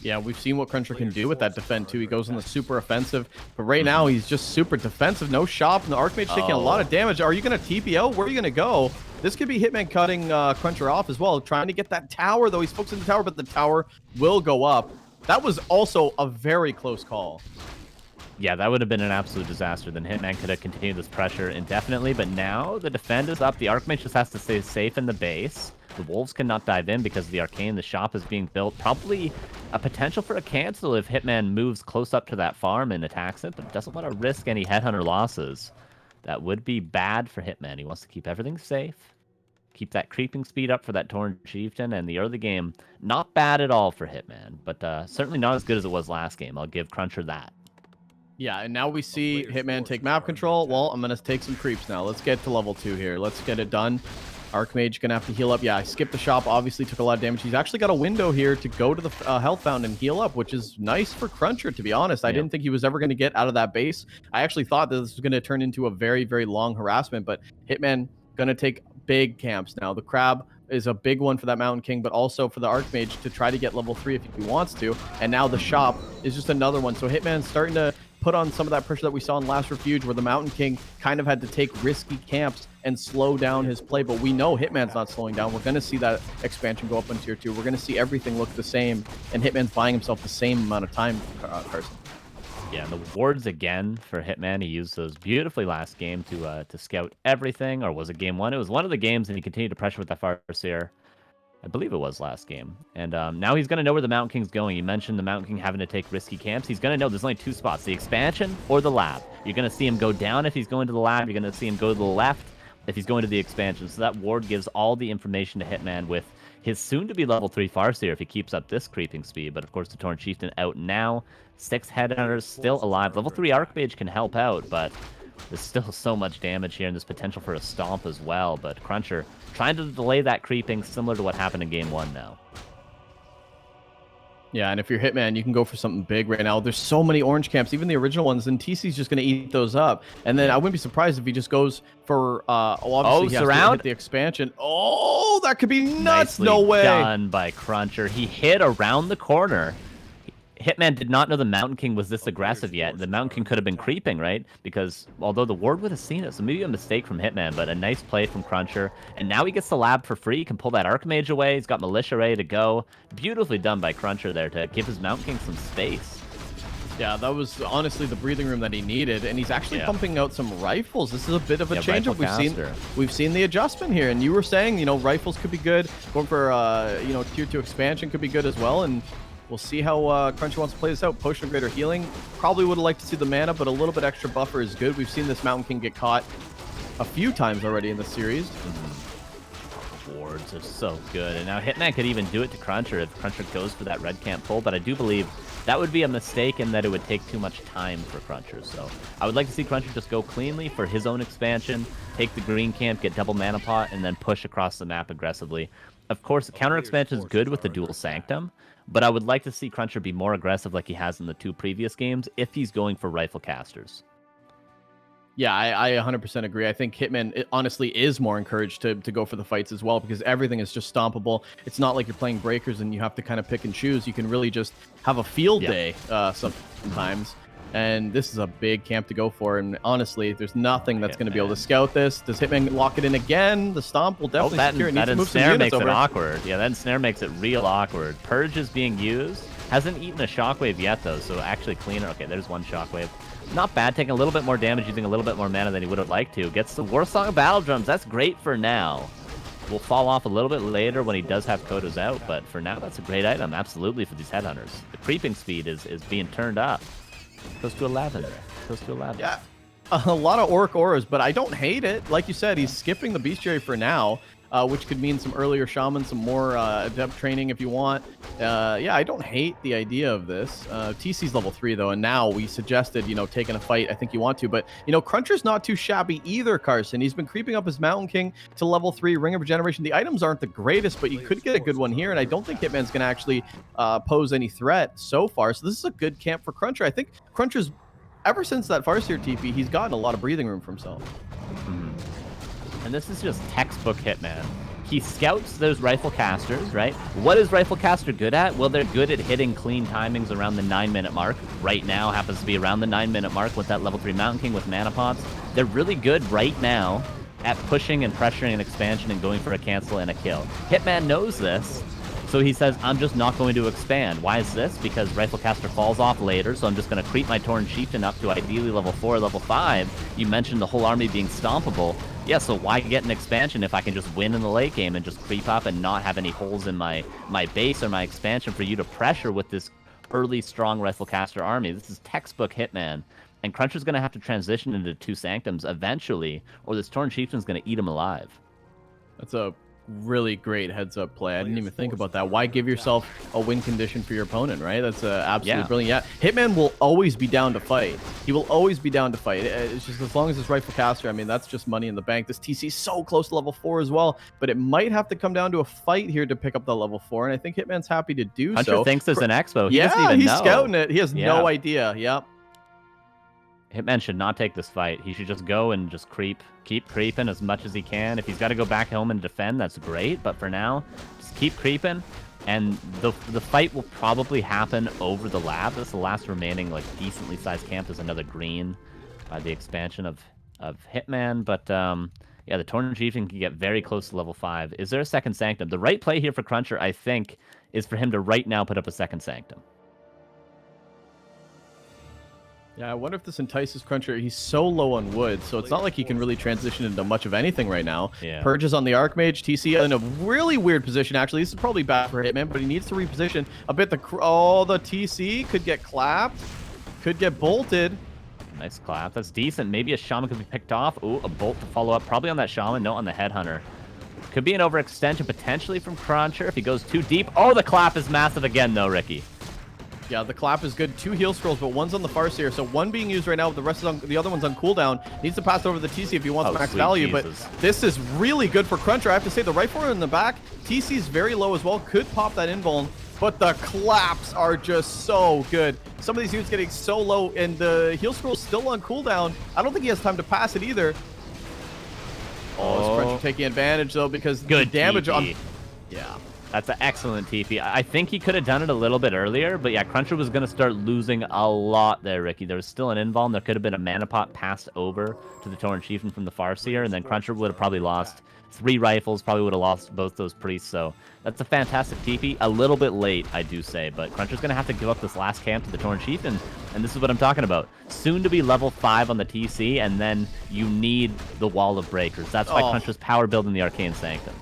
Yeah, we've seen what CrunCher can do with that defend, too. He goes on the super offensive, but right now he's just super defensive. No shop, and the Archmage taking a lot of damage. Are you going to TP out? Where are you going to go? This could be Hitman cutting CrunCher off as well, trying to get that tower, though. He's focused on the tower, but the tower will go up. That was also a very close call. Yeah, that would have been an absolute disaster. Then Hitman could have continued this pressure indefinitely, but now the defend is up. The Archmage just has to stay safe in the base. The Wolves cannot dive in because of the Arcane. The shop is being built. Probably a potential for a cancel if Hitman moves close up to that farm and attacks it, but doesn't want to risk any Headhunter losses. That would be bad for Hitman. He wants to keep everything safe, keep that creeping speed up for that Torn Chieftain, and the early game, not bad at all for Hitman, but certainly not as good as it was last game. I'll give CrunCher that. Yeah, and now we see Hitman take map control. Well, I'm going to take some creeps now. Let's get to level 2 here. Let's get it done. Archmage gonna have to heal up. Yeah, I skipped the shop. Obviously took a lot of damage. He's actually got a window here to go to the health fountain and heal up, which is nice for CrunCher, to be honest. I didn't think he was ever going to get out of that base. I actually thought that this was going to turn into a very, very long harassment, but Hitman going to take big camps now. The Crab is a big one for that Mountain King, but also for the Archmage to try to get level 3 if he wants to. And now the shop is just another one. So Hitman's starting to put on some of that pressure that we saw in Last Refuge, where the Mountain King kind of had to take risky camps and slow down his play. But we know Hitman's not slowing down. We're going to see that expansion go up in tier 2. We're going to see everything look the same, and Hitman's buying himself the same amount of time, Carson. Yeah, and the wards again for Hitman. He used those beautifully last game to scout everything, or was it game 1? It was one of the games, and he continued to pressure with that Farseer. I believe it was last game. And now he's going to know where the Mountain King's going. You mentioned the Mountain King having to take risky camps. He's going to know there's only 2 spots, the expansion or the lab. You're going to see him go down if he's going to the lab. You're going to see him go to the left if he's going to the expansion. So that ward gives all the information to Hitman with his soon-to-be level 3 Farseer if he keeps up this creeping speed. But of course, the Torn Chieftain out now. 6 Headhunters still alive. Level 3 Archmage can help out, but there's still so much damage here, and there's potential for a stomp as well. But CrunCher trying to delay that creeping, similar to what happened in game 1 now. Yeah, and if you're Hitman, you can go for something big right now. There's so many orange camps, even the original ones, and TC's just going to eat those up. And then I wouldn't be surprised if he just goes for, obviously he has to hit the expansion. Oh, that could be nuts. Nicely no way. Done by CrunCher. He hit around the corner. Hitman did not know the Mountain King was this aggressive yet. The Mountain King could have been creeping, right? Because although the ward would have seen it, so maybe a mistake from Hitman, but a nice play from CrunCher. And now he gets the lab for free. He can pull that Archmage away. He's got Militia ready to go. Beautifully done by CrunCher there to give his Mountain King some space. Yeah, that was honestly the breathing room that he needed, and he's actually pumping out some rifles. This is a bit of a change up. We've seen the adjustment here, and you were saying, you know, rifles could be good. Going for you know, tier 2 expansion could be good as well, and we'll see how CrunCher wants to play this out. Potion of Greater Healing. Probably would have liked to see the mana, but a little bit extra buffer is good. We've seen this Mountain King get caught a few times already in the series. Wards are so good. And now Hitman could even do it to CrunCher if CrunCher goes for that red camp pull, but I do believe that would be a mistake in that it would take too much time for CrunCher. So I would like to see CrunCher just go cleanly for his own expansion, take the green camp, get double mana pot, and then push across the map aggressively. Of course, the counter expansion is good with the dual Sanctum, but I would like to see CrunCher be more aggressive like he has in the 2 previous games if he's going for rifle casters. Yeah, I 100% agree. I think Hitman honestly is more encouraged to go for the fights as well, because everything is just stompable. It's not like you're playing Breakers and you have to kind of pick and choose. You can really just have a field day sometimes. And this is a big camp to go for. And honestly, there's nothing that's going to be able to scout this. Does Hitman lock it in again? The stomp will definitely secure it. That ensnare makes it awkward. Yeah, that ensnare makes it real awkward. Purge is being used. Hasn't eaten a shockwave yet, though, so actually cleaner. Okay, there's one shockwave. Not bad, taking a little bit more damage, using a little bit more mana than he would have liked to. Gets the Warsong Battle Drums. That's great for now. Will fall off a little bit later when he does have Kodos out, but for now, that's a great item, absolutely, for these Headhunters. The creeping speed is being turned up. Close to 11. Close to 11. Yeah, a lot of Orc Auras, but I don't hate it. Like you said, he's skipping the Bestiary for now, which could mean some earlier Shaman, some more Adept training if you want. Yeah, I don't hate the idea of this. TC's level 3, though, and now we suggested, you know, taking a fight. I think you want to, but, you know, CrunCher's not too shabby either, Carson. He's been creeping up his Mountain King to level 3, Ring of Regeneration. The items aren't the greatest, but you could get a good one here, and I don't think Hitman's going to actually pose any threat so far. So this is a good camp for CrunCher. I think CrunCher's, ever since that Farseer TP, he's gotten a lot of breathing room for himself. And this is just textbook Hitman. He scouts those rifle casters, right? What is rifle caster good at? Well, they're good at hitting clean timings around the 9-minute mark. Right now happens to be around the 9-minute mark with that level 3 Mountain King with mana pots. They're really good right now at pushing and pressuring an expansion and going for a cancel and a kill. Hitman knows this, so he says, I'm just not going to expand. Why is this? Because rifle caster falls off later, so I'm just going to creep my Torn Chieftain up to ideally level 4 or level 5. You mentioned the whole army being stompable. Yeah, so why get an expansion if I can just win in the late game and just creep up and not have any holes in my base or my expansion for you to pressure with this early strong rifle caster army? This is textbook Hitman. And CrunCher's going to have to transition into 2 Sanctums eventually, or this Torn Chieftain's going to eat him alive. That's a really great heads-up play. I didn't even think about that. Why give yourself a win condition for your opponent, right? That's absolutely brilliant. Yeah, Hitman will always be down to fight. He will always be down to fight. It's just as long as it's Rifle Caster, I mean, that's just money in the bank. This TC is so close to level 4 as well, but it might have to come down to a fight here to pick up the level 4, and I think Hitman's happy to do Hunter so. thinks there's an expo. He doesn't even he's know. Scouting it. He has no idea. Yep. Hitman should not take this fight. He should just go and just keep creeping as much as he can. If he's got to go back home and defend, that's great. But for now, just keep creeping. And the fight will probably happen over the lab. That's the last remaining like decently sized camp. Is another green by the expansion of Hitman. But yeah, the Torn Chieftain can get very close to level 5. Is there a second Sanctum? The right play here for CrunCher, I think, is for him to right now put up a second Sanctum. Yeah, I wonder if this entices CrunCher. He's so low on wood, so it's not like he can really transition into much of anything right now. Yeah. Purges on the Archmage, TC in a really weird position, actually. This is probably bad for Hitman, but he needs to reposition a bit. The TC could get clapped, could get bolted. Nice clap. That's decent. Maybe a Shaman could be picked off. Ooh, a bolt to follow up. Probably on that Shaman, no, on the Headhunter. Could be an overextension potentially from CrunCher if he goes too deep. Oh, the clap is massive again, though, Ricky. Yeah, the clap is good. 2 heal scrolls, but one's on the Farseer. So one being used right now, the rest is on, the other one's on cooldown. Needs to pass over the TC if he wants max value. Jesus. But this is really good for CrunCher. I have to say, the rifle in the back, TC's very low as well. Could pop that invuln, but the claps are just so good. Some of these units getting so low, and the heal scroll's still on cooldown. I don't think he has time to pass it either. Oh, is CrunCher taking advantage though, because good the damage TP. on. Yeah. That's an excellent TP. I think he could have done it a little bit earlier, but yeah, CrunCher was going to start losing a lot there, Ricky. There was still an invuln. There could have been a mana pot passed over to the Torn Chieftain from the Farseer, and then CrunCher would have probably lost 3 rifles, probably would have lost both those priests. So that's a fantastic TP. A little bit late, I do say, but CrunCher's going to have to give up this last camp to the Torn Chieftain, and this is what I'm talking about. Soon to be level 5 on the TC, and then you need the Wall of Breakers. That's why CrunCher's power build in the Arcane Sanctum.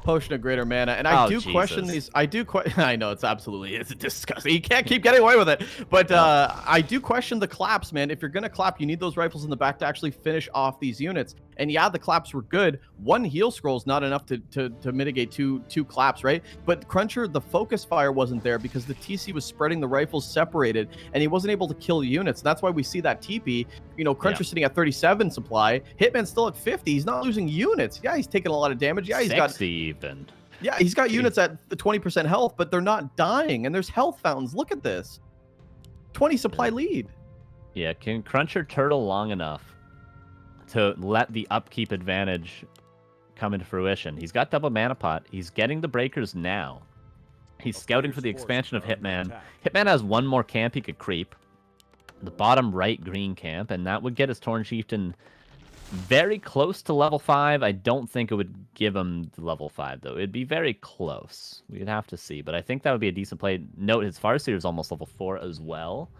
Potion of Greater Mana, and I do question these. I know it's disgusting. You can't keep getting away with it, but I do question the claps, man. If you're gonna clap, you need those rifles in the back to actually finish off these units. And yeah, the claps were good. 1 heal scroll is not enough to mitigate two claps, right? But CrunCher, the focus fire wasn't there because the TC was spreading the rifles separated, and he wasn't able to kill units. That's why we see that TP. You know, CrunCher sitting at 37 supply. Hitman's still at 50. He's not losing units. Yeah, he's taking a lot of damage. Yeah, he's got 60 even. Yeah, he's got units at the 20% health, but they're not dying, and there's health fountains. Look at this. 20 supply lead. Yeah, can CrunCher turtle long enough to let the upkeep advantage come into fruition? He's got double mana pot. He's getting the breakers now. He's scouting for the expansion of Hitman. Hitman has 1 more camp he could creep. The bottom right green camp, and that would get his Torn Chieftain very close to level 5. I don't think it would give him the level 5, though. It'd be very close. We'd have to see, but I think that would be a decent play. Note, his Farseer is almost level 4 as well.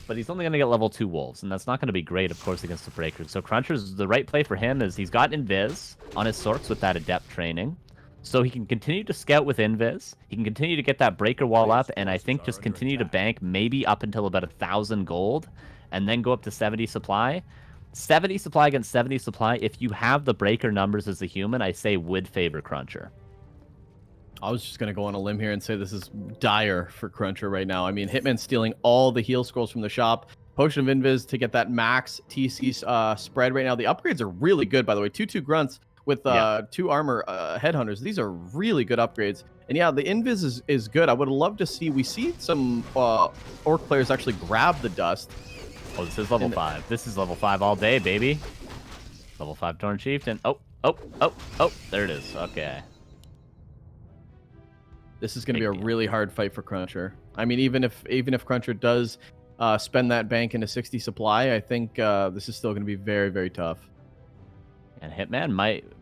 But he's only going to get level 2 wolves, and that's not going to be great, of course, against the breakers. So CrunCher's the right play for him is he's got Invis on his Sorks with that Adept training. So he can continue to scout with Invis. He can continue to get that breaker wall up, and I think just continue to bank maybe up until about 1,000 gold, and then go up to 70 supply. 70 supply against 70 supply, if you have the breaker numbers as a human, I say would favor CrunCher. I was just going to go on a limb here and say this is dire for CrunCher right now. I mean, Hitman's stealing all the heal scrolls from the shop. Potion of Invis to get that max TC spread right now. The upgrades are really good, by the way. 2/2 grunts with 2 armor headhunters. These are really good upgrades. And yeah, the Invis is good. I would love to see, we see some Orc players actually grab the dust. Oh, this is level 5. This is level 5 all day, baby. Level 5 Torn Chieftain. Oh, there it is. Okay. This is going to be a really hard fight for CrunCher. I mean, even if CrunCher does spend that bank into 60 supply, I think this is still going to be very, very tough. And Hitman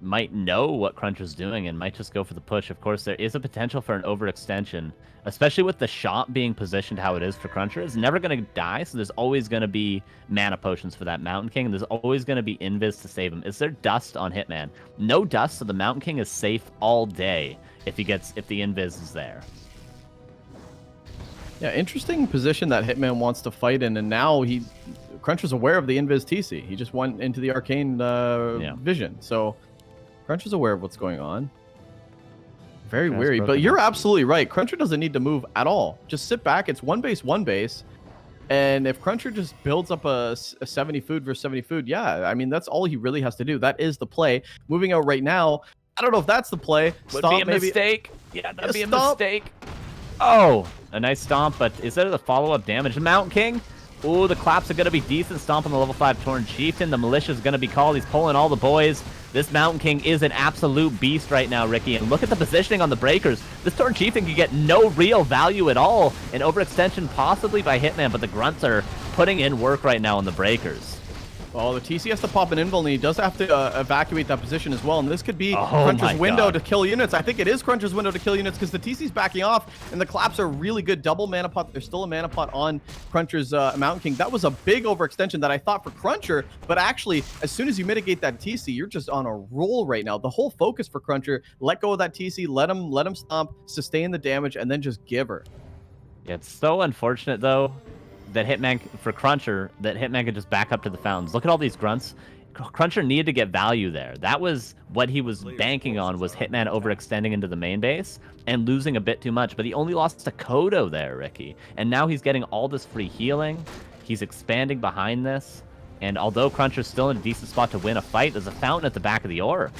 might know what CrunCher's doing and might just go for the push. Of course, there is a potential for an overextension, especially with the shop being positioned how it is for CrunCher. It's never going to die, so there's always going to be mana potions for that Mountain King, and there's always going to be Invis to save him. Is there dust on Hitman? No dust, so the Mountain King is safe all day if the Invis is there. Yeah, interesting position that Hitman wants to fight in, and now CrunCher's aware of the Invis TC. He just went into the arcane vision. So CrunCher's aware of what's going on. Very weary, but you're absolutely right. CrunCher doesn't need to move at all. Just sit back. It's one base. And if CrunCher just builds up a 70 food versus 70 food, yeah, I mean, that's all he really has to do. That is the play. Moving out right now, I don't know if that's the play. Would be a mistake. Yeah, that'd be a mistake. Oh, a nice stomp, but is there the follow-up damage? The Mountain King? Ooh, the claps are going to be decent. Stomp on the level 5 Torn Chieftain. The Militia is going to be called. He's pulling all the boys. This Mountain King is an absolute beast right now, Ricky. And look at the positioning on the breakers. This Torn Chieftain can get no real value at all. An overextension possibly by Hitman, but the Grunts are putting in work right now on the breakers. Oh, the TC has to pop an invul, and he does have to evacuate that position as well. And this could be CrunCher's window to kill units. I think it is CrunCher's window to kill units because the TC's backing off, and the claps are really good. Double mana pot. There's still a mana pot on CrunCher's Mountain King. That was a big overextension that I thought for CrunCher, but actually, as soon as you mitigate that TC, you're just on a roll right now. The whole focus for CrunCher, let go of that TC, let him stomp, sustain the damage, and then just give her. Yeah, it's so unfortunate, though, that Hitman, for CrunCher, that Hitman could just back up to the fountains. Look at all these grunts. CrunCher needed to get value there. That was what he was banking on, was Hitman overextending into the main base and losing a bit too much. But he only lost to Kodo there, Ricky. And now he's getting all this free healing. He's expanding behind this. And although CrunCher's still in a decent spot to win a fight, there's a fountain at the back of the orb.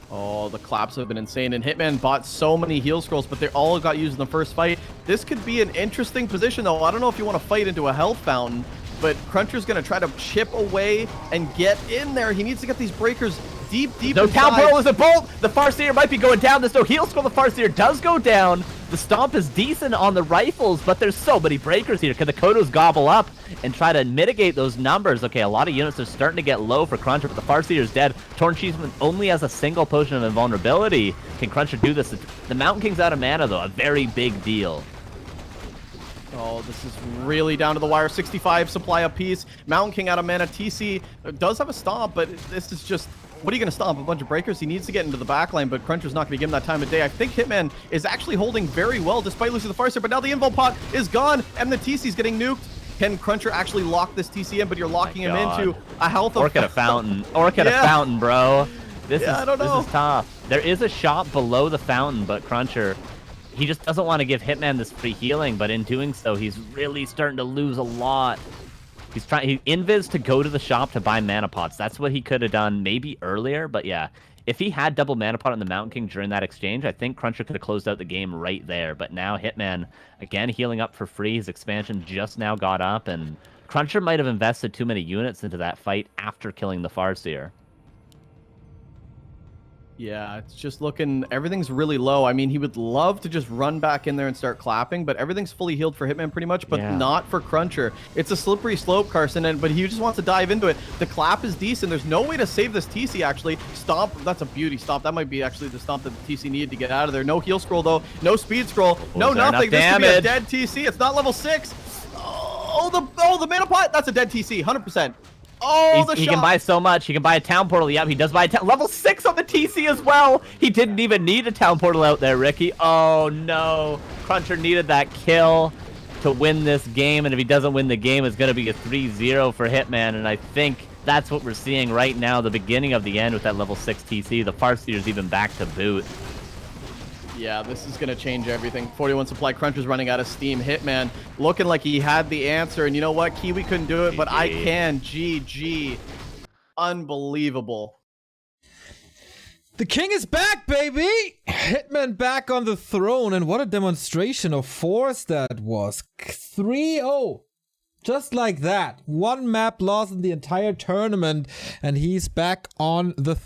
Oh, the claps have been insane, and Hitman bought so many heal scrolls, but they all got used in the first fight. This could be an interesting position, though. I don't know if you want to fight into a health fountain, but CrunCher's going to try to chip away and get in there. He needs to get these breakers deep no inside. Town Portal is a bolt! The Farseer might be going down. There's no heal scroll. The Farseer does go down. The stomp is decent on the rifles, but there's so many breakers here. Can the Kodos gobble up and try to mitigate those numbers? Okay, a lot of units are starting to get low for CrunCher, but the Farseer is dead. Torn Chieftain only has a single potion of invulnerability. Can CrunCher do this? The Mountain King's out of mana, though. A very big deal. Oh, this is really down to the wire. 65 supply apiece. Mountain King out of mana. TC does have a stomp, but this is just... What are you going to stomp? A bunch of breakers? He needs to get into the backline, but CrunCher's not going to give him that time of day. I think Hitman is actually holding very well despite losing the Farseer, but now the invul pot is gone, and the TC's getting nuked. Can CrunCher actually lock this TC in, but you're locking him into a health of... Orc at a fountain. Orc at a fountain, bro. This is tough. There is a shot below the fountain, but CrunCher, he just doesn't want to give Hitman this free healing, but in doing so, he's really starting to lose a lot. He's trying. He invis to go to the shop to buy mana pots. That's what he could have done maybe earlier. But yeah, if he had double mana pot on the Mountain King during that exchange, I think CrunCher could have closed out the game right there. But now Hitman again healing up for free. His expansion just now got up, and CrunCher might have invested too many units into that fight after killing the Farseer. Yeah, it's just looking, everything's really low. I mean, he would love to just run back in there and start clapping, but everything's fully healed for Hitman pretty much, but not for CrunCher. It's a slippery slope, Carson, but he just wants to dive into it. The clap is decent. There's no way to save this TC, actually. Stomp, that's a beauty stomp. That might be actually the stomp that the TC needed to get out of there. No heal scroll, though. No speed scroll. No nothing. This could be a dead TC. It's not level 6. Oh, the mana pot. That's a dead TC, 100%. Oh, he can buy so much. He can buy a town portal. Yep, he does buy a level 6 on the TC as well. He didn't even need a town portal out there, Ricky. Oh, no. CrunCher needed that kill to win this game, and if he doesn't win the game, it's going to be a 3-0 for Hitman, and I think that's what we're seeing right now, the beginning of the end with that level 6 TC. The Farseer's even back to boot. Yeah, this is going to change everything. 41 supply. CrunCher's running out of steam. Hitman looking like he had the answer. And you know what? Kiwi couldn't do it, GG. But I can. GG. Unbelievable. The king is back, baby! Hitman back on the throne. And what a demonstration of force that was. 3-0. Just like that. One map loss in the entire tournament. And he's back on the